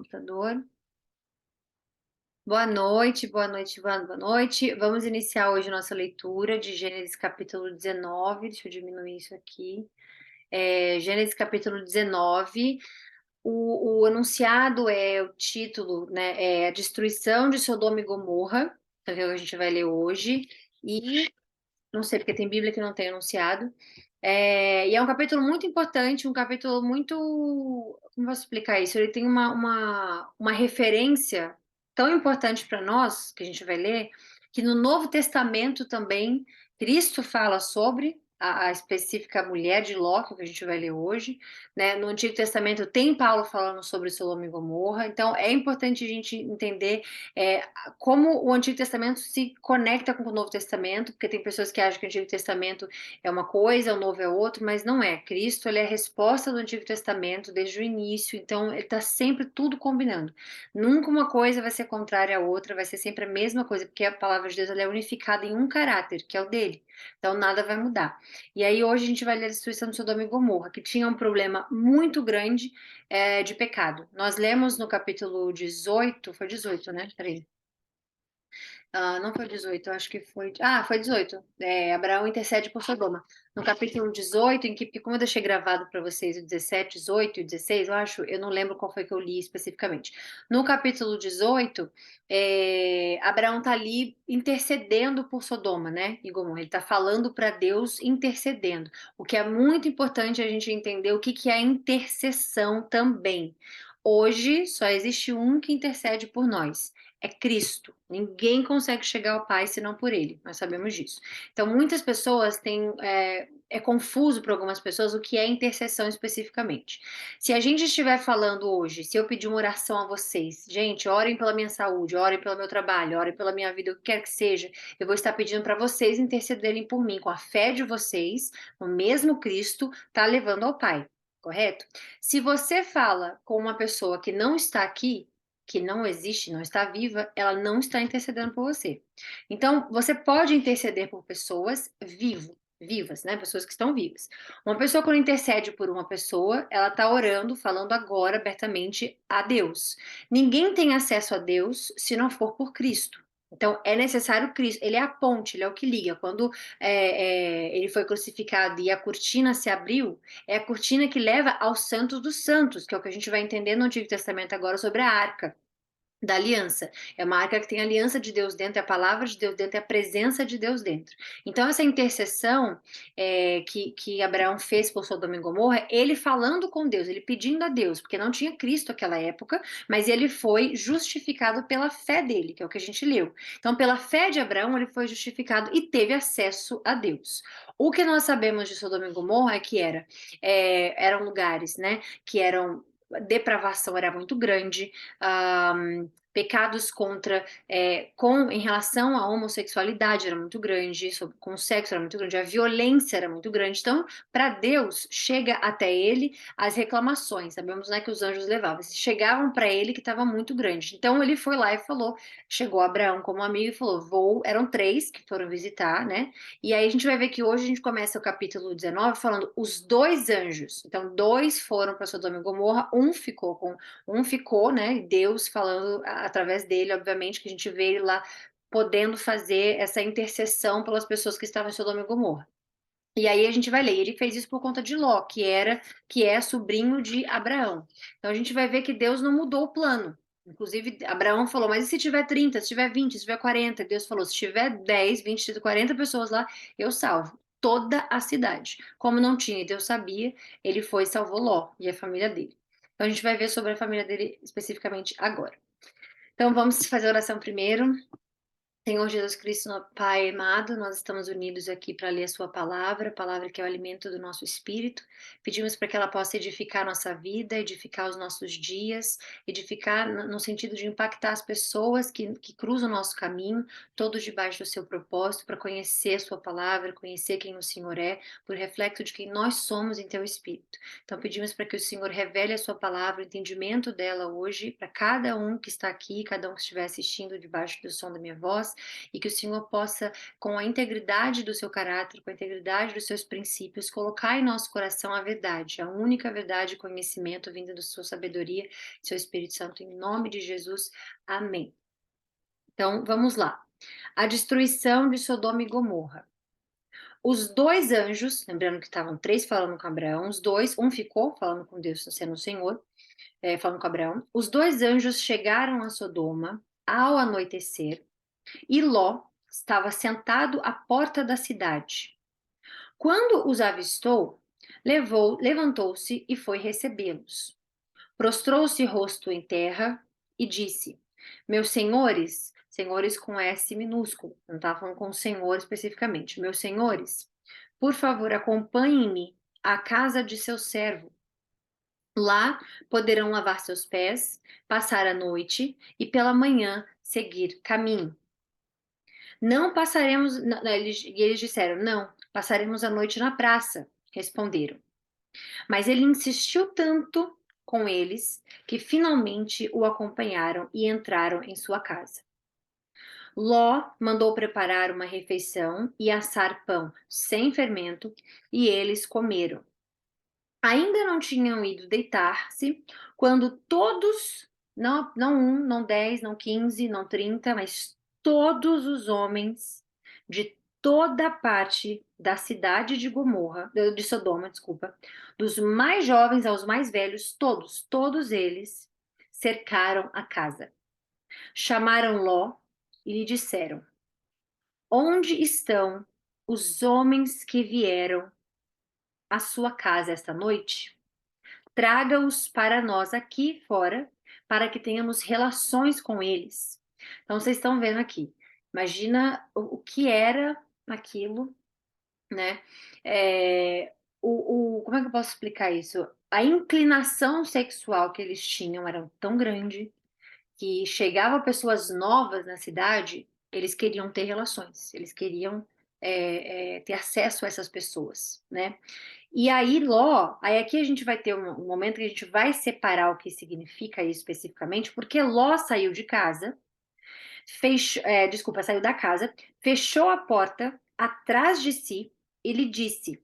computador. Boa noite, boa noite, boa noite. Vamos iniciar hoje nossa leitura de Gênesis capítulo 19. Deixa eu diminuir isso aqui. Gênesis capítulo 19. O enunciado é o título, né? É a destruição de Sodoma e Gomorra, que é o que a gente vai ler hoje. E não sei, porque tem Bíblia que não tem enunciado. E é um capítulo muito importante, um capítulo muito. Como posso explicar isso? Ele tem uma referência tão importante para nós, que a gente vai ler, que no Novo Testamento também Cristo fala sobre a específica mulher de Ló, que a gente vai ler hoje, né? No Antigo Testamento tem Paulo falando sobre Sodoma e Gomorra, então é importante a gente entender é, como o Antigo Testamento se conecta com o Novo Testamento, porque tem pessoas que acham que o Antigo Testamento é uma coisa, o Novo é outro, mas não é. Cristo, ele é a resposta do Antigo Testamento desde o início, então ele está sempre tudo combinando. Nunca uma coisa vai ser contrária à outra, vai ser sempre a mesma coisa, porque a palavra de Deus ela é unificada em um caráter, que é o dele. Então nada vai mudar. E aí hoje a gente vai ler a destruição de Sodoma e Gomorra, que tinha um problema muito grande de pecado. Nós lemos no capítulo 18, foi 18, né? Peraí. Não foi 18, eu acho que foi. Foi 18. Abraão intercede por Sodoma. No capítulo 18, em que, porque como eu deixei gravado para vocês o 17, 18 e 16, eu acho, eu não lembro qual foi que eu li especificamente. No capítulo 18, Abraão está ali intercedendo por Sodoma, né? E Gomorra. Ele está falando para Deus, intercedendo. O que é muito importante a gente entender o que é intercessão também. Hoje só existe um que intercede por nós, é Cristo. Ninguém consegue chegar ao Pai senão por Ele. Nós sabemos disso. Então, muitas pessoas têm. É confuso para algumas pessoas o que é intercessão especificamente. Se a gente estiver falando hoje, se eu pedir uma oração a vocês, gente, orem pela minha saúde, orem pelo meu trabalho, orem pela minha vida, o que quer que seja, eu vou estar pedindo para vocês intercederem por mim, com a fé de vocês, o mesmo Cristo está levando ao Pai, correto? Se você fala com uma pessoa que não está aqui, que não existe, não está viva, ela não está intercedendo por você. Então, você pode interceder por pessoas vivas, né? Pessoas que estão vivas. Uma pessoa quando intercede por uma pessoa, ela está orando, falando agora abertamente a Deus. Ninguém tem acesso a Deus se não for por Cristo. Então, é necessário Cristo. Ele é a ponte, ele é o que liga. Quando ele foi crucificado e a cortina se abriu, é a cortina que leva aos santos dos santos, que é o que a gente vai entender no Antigo Testamento agora sobre a arca da aliança. É uma arca que tem a aliança de Deus dentro, é a palavra de Deus dentro, é a presença de Deus dentro. Então, essa intercessão que Abraão fez por Sodoma e Gomorra, ele falando com Deus, ele pedindo a Deus, porque não tinha Cristo naquela época, mas ele foi justificado pela fé dele, que é o que a gente leu. Então, pela fé de Abraão, ele foi justificado e teve acesso a Deus. O que nós sabemos de Sodoma e Gomorra é que eram lugares, né, que eram depravação era muito grande, pecados em relação à homossexualidade era muito grande, com o sexo era muito grande, a violência era muito grande. Então, para Deus, chega até ele as reclamações. Sabemos, né, que os anjos levavam, chegavam para ele que estava muito grande. Então, ele foi lá e falou, chegou Abraão como amigo e falou, eram três que foram visitar, né? E aí a gente vai ver que hoje a gente começa o capítulo 19 falando os dois anjos. Então, dois foram para Sodoma e Gomorra, um ficou, né? Deus falando através dele, obviamente, que a gente vê ele lá podendo fazer essa intercessão pelas pessoas que estavam em Sodoma e Gomorra. E aí a gente vai ler, ele fez isso por conta de Ló, que é sobrinho de Abraão. Então a gente vai ver que Deus não mudou o plano. Inclusive, Abraão falou, mas e se tiver 30, se tiver 20, se tiver 40? Deus falou, se tiver 10, 20, 40 pessoas lá, eu salvo toda a cidade. Como não tinha e Deus sabia, ele foi e salvou Ló e a família dele. Então a gente vai ver sobre a família dele especificamente agora. Então vamos fazer a oração primeiro. Senhor Jesus Cristo, Pai amado, nós estamos unidos aqui para ler a Sua palavra, a palavra que é o alimento do nosso espírito. Pedimos para que ela possa edificar a nossa vida, edificar os nossos dias, edificar no sentido de impactar as pessoas que cruzam o nosso caminho, todos debaixo do Seu propósito, para conhecer a Sua palavra, conhecer quem o Senhor é, por reflexo de quem nós somos em Teu Espírito. Então pedimos para que o Senhor revele a Sua palavra, o entendimento dela hoje, para cada um que está aqui, cada um que estiver assistindo debaixo do som da minha voz, nós, e que o Senhor possa, com a integridade do seu caráter, com a integridade dos seus princípios, colocar em nosso coração a verdade, a única verdade e conhecimento vindo da sua sabedoria, do seu Espírito Santo, em nome de Jesus. Amém. Então, vamos lá. A destruição de Sodoma e Gomorra. Os dois anjos, lembrando que estavam três falando com Abraão, os dois, um ficou falando com Deus, sendo o Senhor, falando com Abraão. Os dois anjos chegaram a Sodoma ao anoitecer e Ló estava sentado à porta da cidade. Quando os avistou, levantou-se e foi recebê-los. Prostrou-se rosto em terra e disse: Meus senhores, senhores com S minúsculo, não estava falando com o senhor especificamente, meus senhores, por favor, acompanhem-me à casa de seu servo. Lá poderão lavar seus pés, passar a noite e pela manhã seguir caminho. Não passaremos, eles disseram, não, passaremos a noite na praça, responderam. Mas ele insistiu tanto com eles que finalmente o acompanharam e entraram em sua casa. Ló mandou preparar uma refeição e assar pão sem fermento, e eles comeram. Ainda não tinham ido deitar-se quando todos, não um, não 10, não 15, não 30, mas todos os homens de toda parte da cidade de Gomorra, de Sodoma, desculpa, dos mais jovens aos mais velhos, todos eles cercaram a casa. Chamaram Ló e lhe disseram: Onde estão os homens que vieram à sua casa esta noite? Traga-os para nós aqui fora, para que tenhamos relações com eles. Então, vocês estão vendo aqui. Imagina o que era aquilo, né? Como é que eu posso explicar isso? A inclinação sexual que eles tinham era tão grande que chegavam pessoas novas na cidade, eles queriam ter relações, eles queriam ter acesso a essas pessoas, né? E aí, Ló, aí aqui a gente vai ter um momento que a gente vai separar o que significa isso especificamente, porque Ló saiu de casa, saiu da casa, fechou a porta atrás de si e lhe disse: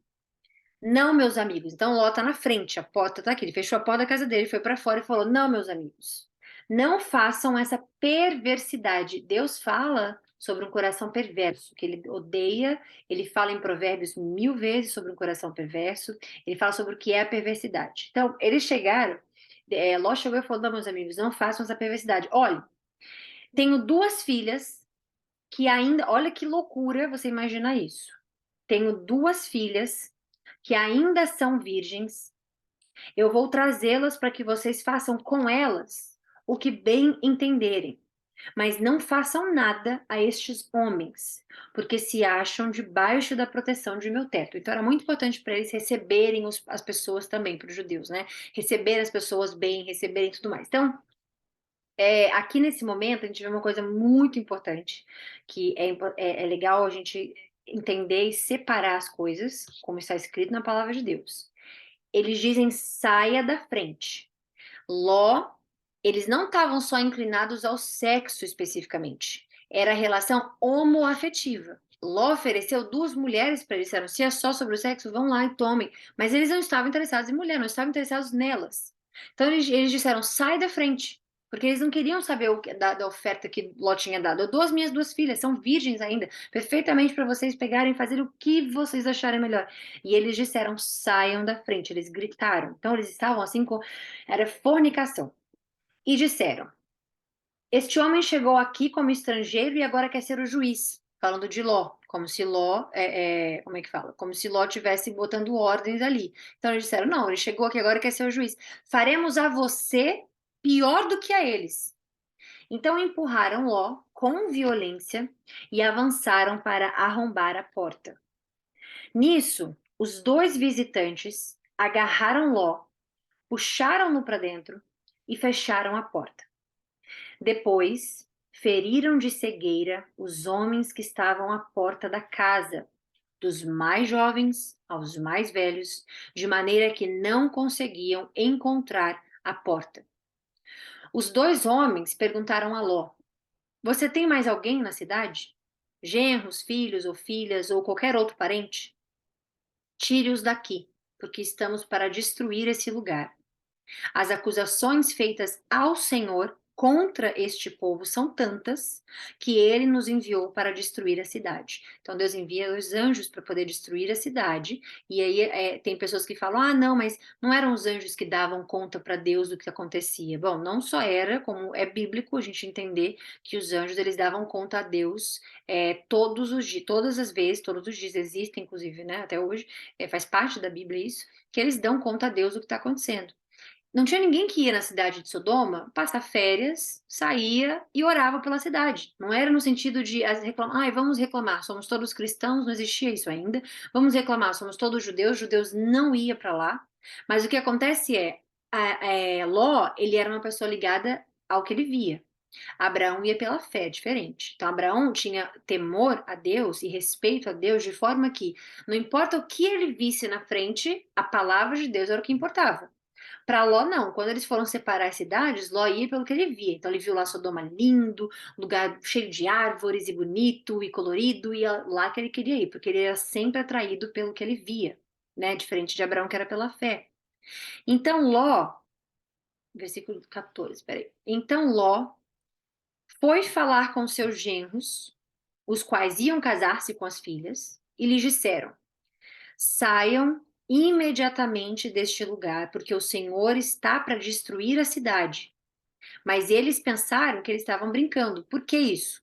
Não, meus amigos. Então, Ló tá na frente, a porta tá aqui. Ele fechou a porta da casa dele, foi para fora e falou: Não, meus amigos, não façam essa perversidade. Deus fala sobre um coração perverso, que ele odeia. Ele fala em Provérbios 1000 vezes sobre um coração perverso. Ele fala sobre o que é a perversidade. Então, eles chegaram, Ló chegou e falou: Não, meus amigos, não façam essa perversidade. Olha, tenho duas filhas que ainda. Olha que loucura você imaginar isso. Tenho duas filhas que ainda são virgens. Eu vou trazê-las para que vocês façam com elas o que bem entenderem. Mas não façam nada a estes homens, porque se acham debaixo da proteção de meu teto. Então era muito importante para eles receberem as pessoas também, para os judeus, né? Receber as pessoas bem, receberem tudo mais. Então, aqui nesse momento, a gente vê uma coisa muito importante, que é legal a gente entender e separar as coisas, como está escrito na palavra de Deus. Eles dizem saia da frente. Ló, eles não estavam só inclinados ao sexo especificamente, era a relação homoafetiva. Ló ofereceu duas mulheres para eles, disseram, se é só sobre o sexo, vão lá e tomem. Mas eles não estavam interessados em mulher, não estavam interessados nelas. Então eles disseram, sai da frente, porque eles não queriam saber da oferta que Ló tinha dado. Eu dou as minhas duas filhas, são virgens ainda, perfeitamente para vocês pegarem e fazer o que vocês acharem melhor. E eles disseram, saiam da frente, eles gritaram. Então eles estavam assim, era fornicação. E disseram, este homem chegou aqui como estrangeiro e agora quer ser o juiz, falando de Ló, como se Ló, como é que fala? Como se Ló estivesse botando ordens ali. Então eles disseram, não, ele chegou aqui agora e quer ser o juiz. Faremos a você pior do que a eles. Então empurraram Ló com violência e avançaram para arrombar a porta. Nisso, os dois visitantes agarraram Ló, puxaram-no para dentro e fecharam a porta. Depois, feriram de cegueira os homens que estavam à porta da casa, dos mais jovens aos mais velhos, de maneira que não conseguiam encontrar a porta. Os dois homens perguntaram a Ló: Você tem mais alguém na cidade? Genros, filhos ou filhas ou qualquer outro parente? Tire-os daqui, porque estamos para destruir esse lugar. As acusações feitas ao Senhor contra este povo são tantas que ele nos enviou para destruir a cidade. Então Deus envia os anjos para poder destruir a cidade. E aí tem pessoas que falam: ah, não, mas não eram os anjos que davam conta para Deus do que acontecia. Bom, não só era, como é bíblico a gente entender que os anjos eles davam conta a Deus todos os dias, todas as vezes, todos os dias existem, inclusive, né, até hoje, faz parte da Bíblia isso, que eles dão conta a Deus do que está acontecendo. Não tinha ninguém que ia na cidade de Sodoma passar férias, saía e orava pela cidade. Não era no sentido de reclamar, ai, vamos reclamar, somos todos cristãos, não existia isso ainda. Vamos reclamar, somos todos judeus, judeus não ia para lá. Mas o que acontece Ló, ele era uma pessoa ligada ao que ele via. Abraão ia pela fé, diferente. Então Abraão tinha temor a Deus e respeito a Deus de forma que não importa o que ele visse na frente, a palavra de Deus era o que importava. Para Ló, não. Quando eles foram separar as cidades, Ló ia pelo que ele via. Então, ele viu lá Sodoma lindo, lugar cheio de árvores e bonito e colorido, e lá que ele queria ir, porque ele era sempre atraído pelo que ele via, né? Diferente de Abraão, que era pela fé. Então, Ló, versículo 14, peraí. Então, Ló foi falar com seus genros, os quais iam casar-se com as filhas, e lhes disseram: saiam imediatamente deste lugar, porque o Senhor está para destruir a cidade. Mas eles pensaram que eles estavam brincando. Por que isso?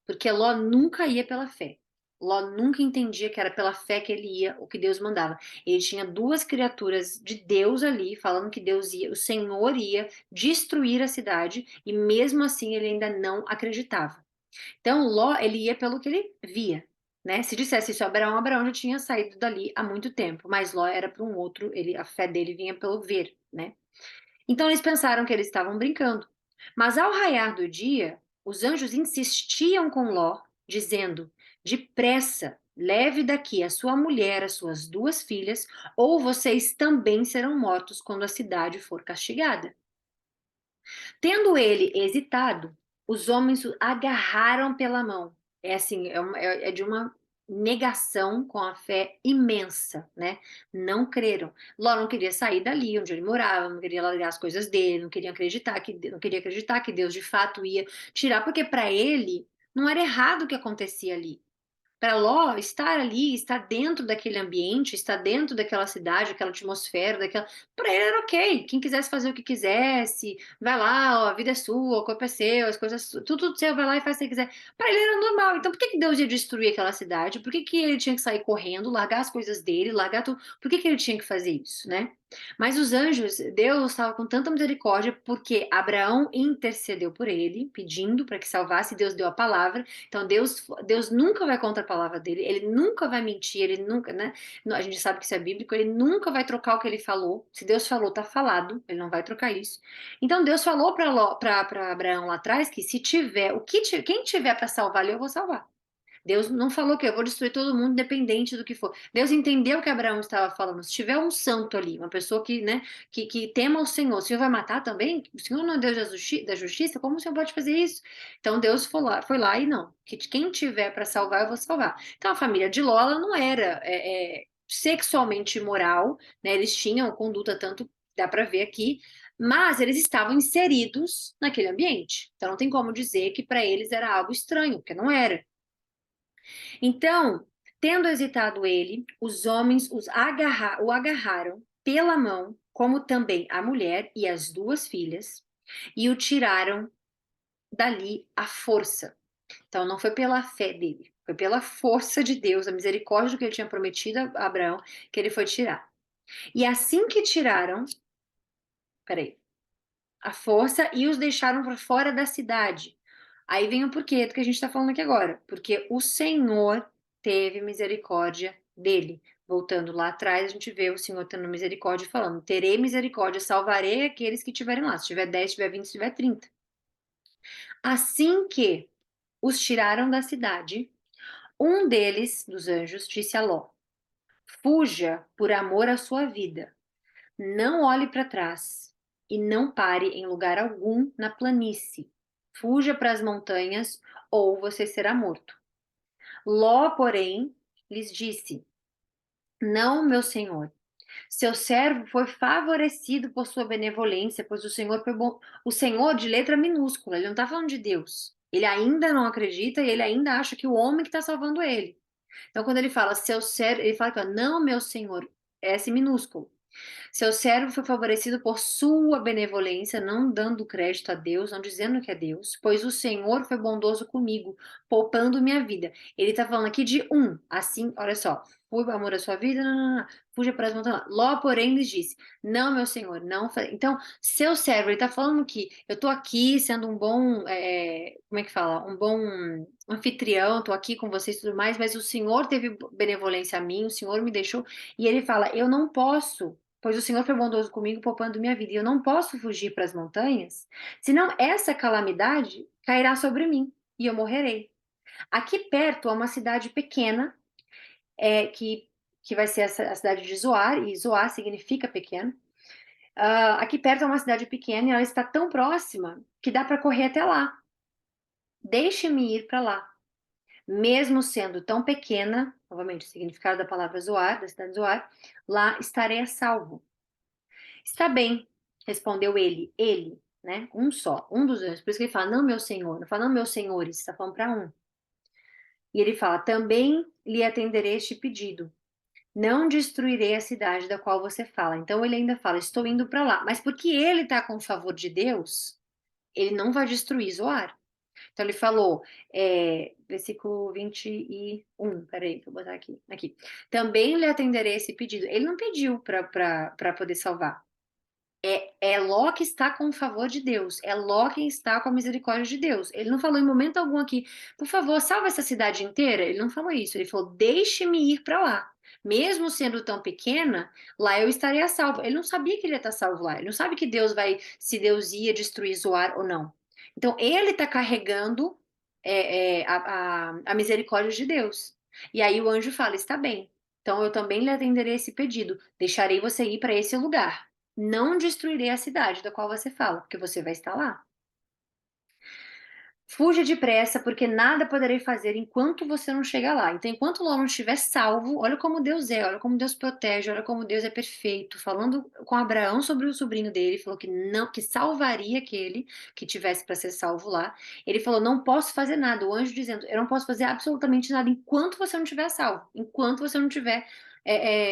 Porque Ló nunca ia pela fé. Ló nunca entendia que era pela fé que ele ia, o que Deus mandava. Ele tinha duas criaturas de Deus ali, falando que Deus ia, o Senhor ia destruir a cidade, e mesmo assim ele ainda não acreditava. Então, Ló, ele ia pelo que ele via, né? Se dissesse isso a Abraão, Abraão já tinha saído dali há muito tempo, mas Ló era para um outro, a fé dele vinha pelo ver, né? Então eles pensaram que eles estavam brincando. Mas ao raiar do dia, os anjos insistiam com Ló, dizendo: depressa, leve daqui a sua mulher, as suas duas filhas, ou vocês também serão mortos quando a cidade for castigada. Tendo ele hesitado, os homens o agarraram pela mão. É assim, é de uma negação com a fé imensa, né? Não creram. Ló não queria sair dali onde ele morava, não queria largar as coisas dele, não queria acreditar que Deus de fato ia tirar, porque para ele não era errado o que acontecia ali. Para Ló, estar ali, estar dentro daquele ambiente, estar dentro daquela cidade, aquela atmosfera, para ele era ok. Quem quisesse fazer o que quisesse, vai lá, ó, a vida é sua, o corpo é seu, as coisas, tudo seu, vai lá e faz o que quiser. Para ele era normal. Então, por que que Deus ia destruir aquela cidade? Por que que ele tinha que sair correndo, largar as coisas dele, largar tudo? Por que que ele tinha que fazer isso, né? Mas os anjos, Deus estava com tanta misericórdia porque Abraão intercedeu por ele, pedindo para que salvasse, Deus deu a palavra. Então Deus nunca vai contra a palavra dele, ele nunca vai mentir, ele nunca, né? A gente sabe que isso é bíblico, ele nunca vai trocar o que ele falou. Se Deus falou, tá falado, ele não vai trocar isso. Então Deus falou para Abraão lá atrás que se tiver, quem tiver para salvar, eu vou salvar. Deus não falou que eu vou destruir todo mundo, independente do que for. Deus entendeu o que Abraão estava falando. Se tiver um santo ali, uma pessoa que, né, que tema o Senhor, o Senhor vai matar também? O Senhor não é Deus da justiça? Como o Senhor pode fazer isso? Então Deus foi lá e não. Que quem tiver para salvar, eu vou salvar. Então a família de Ló, ela não era sexualmente imoral, né? Eles tinham conduta tanto, dá para ver aqui, mas eles estavam inseridos naquele ambiente. Então não tem como dizer que para eles era algo estranho, porque não era. Então, tendo hesitado ele, os homens o agarraram pela mão, como também a mulher e as duas filhas, e o tiraram dali à força. Então, não foi pela fé dele, foi pela força de Deus, a misericórdia que ele tinha prometido a Abraão, que ele foi tirar. E assim que tiraram, peraí, a força e os deixaram para fora da cidade. Aí vem o porquê do que a gente está falando aqui agora. Porque o Senhor teve misericórdia dele. Voltando lá atrás, a gente vê o Senhor tendo misericórdia e falando: terei misericórdia, salvarei aqueles que estiverem lá. Se tiver 10, se tiver 20, se tiver 30. Assim que os tiraram da cidade, um deles, dos anjos, disse a Ló: fuja por amor à sua vida. Não olhe para trás e não pare em lugar algum na planície. fuja para as montanhas, ou você será morto. Ló, porém, lhes disse: Não, meu senhor. Seu servo foi favorecido por sua benevolência, pois o Senhor foi bom. O Senhor, de letra minúscula, ele não está falando de Deus. Ele ainda não acredita e ele ainda acha que o homem que está salvando ele. Então, quando ele fala seu servo, ele fala que, ó, não, meu senhor, S minúsculo. Seu servo foi favorecido por sua benevolência, não dando crédito a Deus, não dizendo que é Deus, pois o Senhor foi bondoso comigo, poupando minha vida. Ele está falando aqui de um, assim, olha só, fui por amor à sua vida, não, não, não, fuja para as montanhas. Ló, porém, lhes disse: Não, meu senhor, não. Então, seu servo, ele está falando que eu estou aqui sendo um bom, como é que fala? Um bom anfitrião, estou aqui com vocês e tudo mais, mas o Senhor teve benevolência a mim, o Senhor me deixou, e ele fala: Eu não posso. Pois o Senhor foi bondoso comigo, poupando minha vida. E eu não posso fugir para as montanhas, senão essa calamidade cairá sobre mim e eu morrerei. Aqui perto há uma cidade pequena, que vai ser a cidade de Zoar, e Zoar significa pequeno. Aqui perto há uma cidade pequena e ela está tão próxima que dá para correr até lá. Deixe-me ir para lá. Mesmo sendo tão pequena, novamente, o significado da palavra Zoar, da cidade de Zoar, lá estarei a salvo. Está bem, respondeu ele, né? Um só, um dos dois. Por isso que ele fala, não, meu senhor, não fala, não, meus senhores, está falando para um. E ele fala, também lhe atenderei este pedido. Não destruirei a cidade da qual você fala. Então ele ainda fala, estou indo para lá. Mas porque ele está com o favor de Deus, ele não vai destruir Zoar. Então ele falou, versículo 21, peraí, vou botar aqui. Também lhe atenderei esse pedido. Ele não pediu para poder salvar. É Ló que está com o favor de Deus, é Ló quem está com a misericórdia de Deus. Ele não falou em momento algum aqui, por favor, salva essa cidade inteira. Ele não falou isso, ele falou, deixe-me ir para lá. Mesmo sendo tão pequena, lá eu estaria salvo. Ele não sabia que ele ia estar salvo lá, ele não sabe que Deus vai, se Deus ia destruir Zoar ou não. Então, ele está carregando a misericórdia de Deus. E aí o anjo fala, está bem, então eu também lhe atenderei esse pedido, deixarei você ir para esse lugar. Não destruirei a cidade da qual você fala, porque você vai estar lá. Fuja depressa, porque nada poderei fazer enquanto você não chegar lá. Então, enquanto Ló não estiver salvo, olha como Deus é, olha como Deus protege, olha como Deus é perfeito. Falando com Abraão sobre o sobrinho dele, falou que não, que salvaria aquele que tivesse para ser salvo lá. Ele falou: não posso fazer nada. O anjo dizendo: eu não posso fazer absolutamente nada enquanto você não estiver salvo, enquanto você não estiver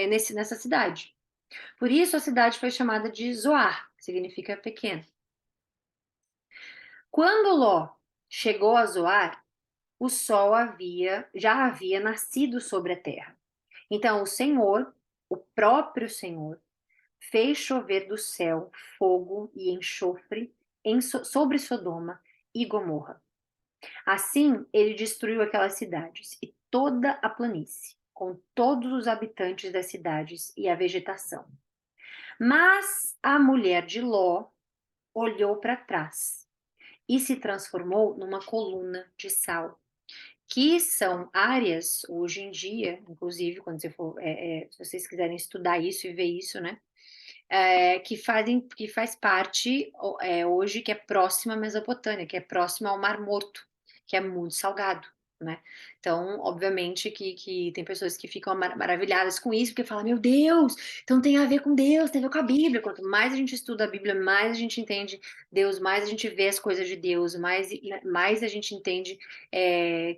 nessa cidade. Por isso a cidade foi chamada de Zoar, que significa pequeno. Quando Ló chegou a Zoar, o sol já havia nascido sobre a terra. Então o Senhor, o próprio Senhor, fez chover do céu fogo e enxofre sobre Sodoma e Gomorra. Assim ele destruiu aquelas cidades e toda a planície, com todos os habitantes das cidades e a vegetação. Mas a mulher de Ló olhou para trás e se transformou numa coluna de sal, que são áreas hoje em dia, inclusive quando você for, se vocês quiserem estudar isso e ver isso, né? Que faz parte hoje, que é próxima à Mesopotâmia, que é próxima ao Mar Morto, que é muito salgado, né? Então, obviamente que tem pessoas que ficam maravilhadas com isso, porque falam, meu Deus, então tem a ver com Deus, tem a ver com a Bíblia. Quanto mais a gente estuda a Bíblia, mais a gente entende Deus, mais a gente vê as coisas de Deus, mais a gente entende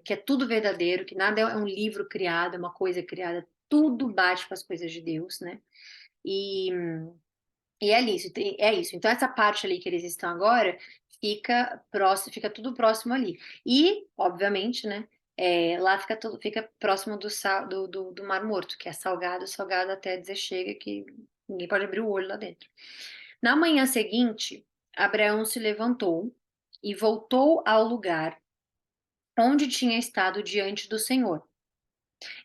que é tudo verdadeiro, que nada é um livro criado, é uma coisa criada, tudo bate com as coisas de Deus, né? E e é isso. Então, essa parte ali que eles estão agora fica próximo, fica tudo próximo ali. E, obviamente, né? Lá fica próximo do Mar Morto, que é salgado, salgado até dizer chega, que ninguém pode abrir o olho lá dentro. Na manhã seguinte, Abraão se levantou e voltou ao lugar onde tinha estado diante do Senhor.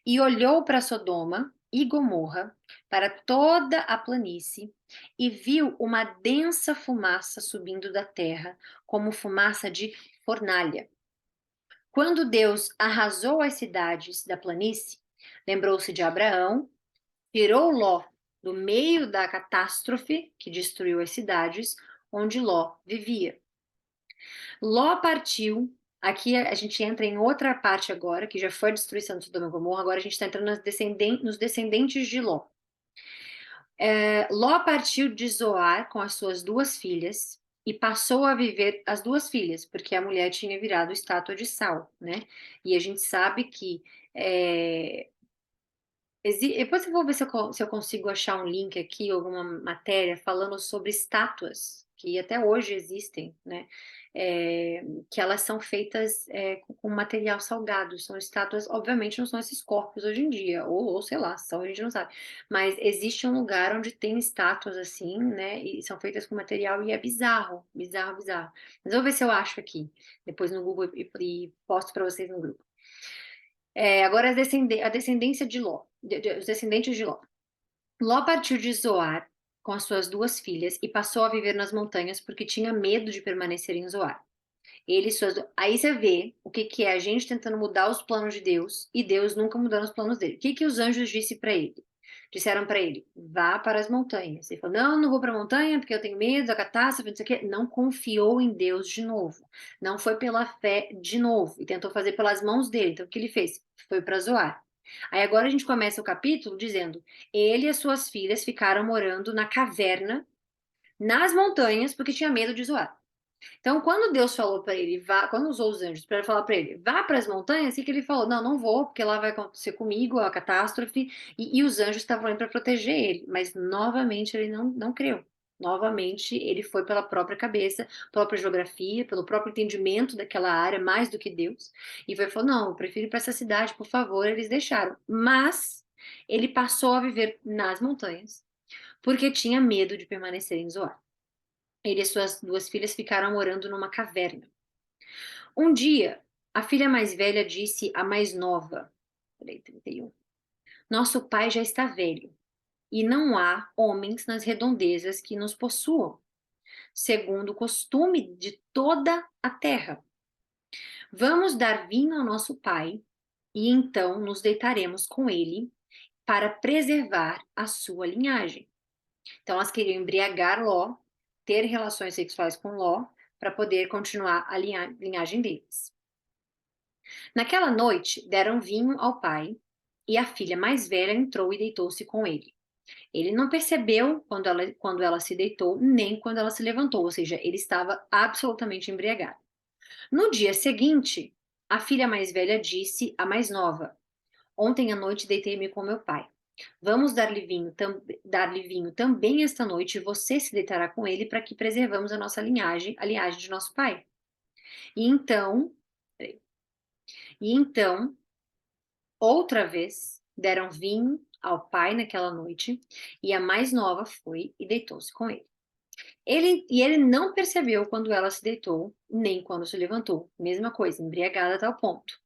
E olhou para Sodoma e Gomorra, para toda a planície, e viu uma densa fumaça subindo da terra, como fumaça de fornalha. Quando Deus arrasou as cidades da planície, lembrou-se de Abraão, tirou Ló do meio da catástrofe que destruiu as cidades onde Ló vivia. Ló partiu. Aqui a gente entra em outra parte agora, que já foi a destruição de Sodoma e Gomorra. Agora a gente está entrando nos descendentes de Ló. Ló partiu de Zoar com as suas duas filhas e passou a viver as duas filhas, porque a mulher tinha virado estátua de sal, né? E a gente sabe que é, depois eu vou ver se eu consigo achar um link aqui, alguma matéria falando sobre estátuas que até hoje existem, né? Que elas são feitas com material salgado. São estátuas, obviamente, não são esses corpos hoje em dia, ou sei lá, são, a gente não sabe. Mas existe um lugar onde tem estátuas assim, né? E são feitas com material e é bizarro, bizarro, bizarro. Mas eu vou ver se eu acho aqui, depois no Google e posto para vocês no grupo. Agora a descendência de Ló, os descendentes de Ló. Ló partiu de Zoar com as suas duas filhas e passou a viver nas montanhas porque tinha medo de permanecer em Zoar. Aí você vê o que que é a gente tentando mudar os planos de Deus e Deus nunca mudando os planos dele. O que que os anjos disseram para ele? Vá para as montanhas. Ele falou: não, não vou para a montanha porque eu tenho medo da catástrofe, não sei o quê. Não confiou em Deus de novo. Não foi pela fé de novo e tentou fazer pelas mãos dele. Então o que ele fez? Foi para Zoar. Aí agora a gente começa o capítulo dizendo: ele e as suas filhas ficaram morando na caverna, nas montanhas, porque tinha medo de Zoar. Então, quando Deus falou para ele, vá, quando usou os anjos para falar para ele, vá para as montanhas, o que ele falou? Não, não vou, porque lá vai acontecer comigo a catástrofe. E os anjos estavam ali para proteger ele, mas novamente ele não creu. Novamente, ele foi pela própria cabeça, própria geografia, pelo próprio entendimento daquela área, mais do que Deus. E falou: não, eu prefiro ir para essa cidade, por favor. Eles deixaram. Mas ele passou a viver nas montanhas, porque tinha medo de permanecer em Zoar. Ele e suas duas filhas ficaram morando numa caverna. Um dia, a filha mais velha disse à mais nova, peraí, 31, nosso pai já está velho, e não há homens nas redondezas que nos possuam, segundo o costume de toda a terra. Vamos dar vinho ao nosso pai, e então nos deitaremos com ele para preservar a sua linhagem. Então, elas queriam embriagar Ló, ter relações sexuais com Ló, para poder continuar a linhagem deles. Naquela noite, deram vinho ao pai, e a filha mais velha entrou e deitou-se com ele. Ele não percebeu quando ela se deitou, nem quando ela se levantou, ou seja, ele estava absolutamente embriagado. No dia seguinte, a filha mais velha disse à mais nova: ontem à noite deitei-me com meu pai. Vamos dar-lhe vinho também esta noite, e você se deitará com ele para que preservamos a nossa linhagem, a linhagem de nosso pai. E então, e então, outra vez, deram vinho ao pai naquela noite, e a mais nova foi e deitou-se com ele. Ele não percebeu quando ela se deitou, nem quando se levantou. Mesma coisa, embriagada a tal ponto.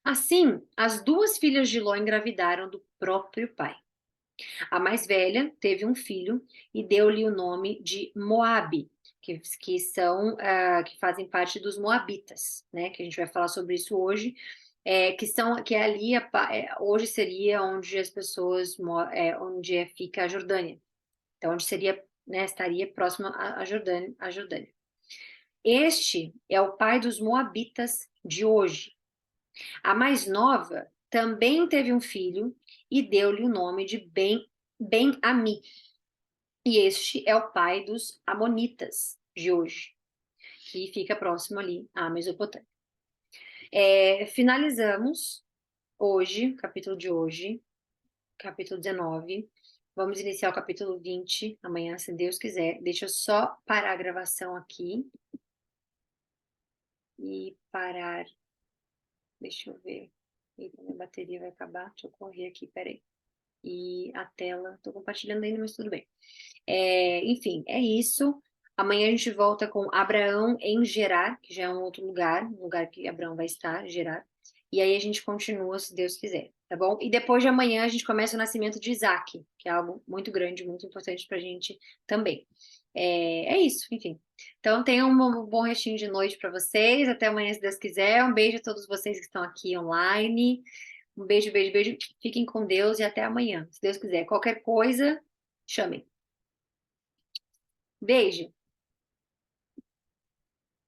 Assim, as duas filhas de Ló engravidaram do próprio pai. A mais velha teve um filho e deu-lhe o nome de Moabe, que fazem parte dos Moabitas, né? Que a gente vai falar sobre isso hoje, que é ali hoje seria onde as pessoas onde fica a Jordânia. Então, onde seria, né, estaria próximo à Jordânia, Este é o pai dos Moabitas de hoje. A mais nova também teve um filho e deu-lhe o nome de Ben-Ami. E este é o pai dos Amonitas de hoje, que fica próximo ali à Mesopotâmia. Finalizamos hoje, o capítulo de hoje, capítulo 19. Vamos iniciar o capítulo 20 amanhã, se Deus quiser. Deixa eu só parar a gravação aqui. E parar. Deixa eu ver. Eita, minha bateria vai acabar. Deixa eu correr aqui, peraí. E a tela. Tô compartilhando ainda, mas tudo bem. Enfim, é isso. Amanhã a gente volta com Abraão em Gerar, que já é um lugar que Abraão vai estar, Gerar. E aí a gente continua, se Deus quiser, tá bom? E depois de amanhã a gente começa o nascimento de Isaac, que é algo muito grande, muito importante pra gente também. É isso, enfim. Então tenham um bom restinho de noite para vocês. Até amanhã, se Deus quiser. Um beijo a todos vocês que estão aqui online. Um beijo, beijo, beijo. Fiquem com Deus e até amanhã, se Deus quiser. Qualquer coisa, chamem. Beijo!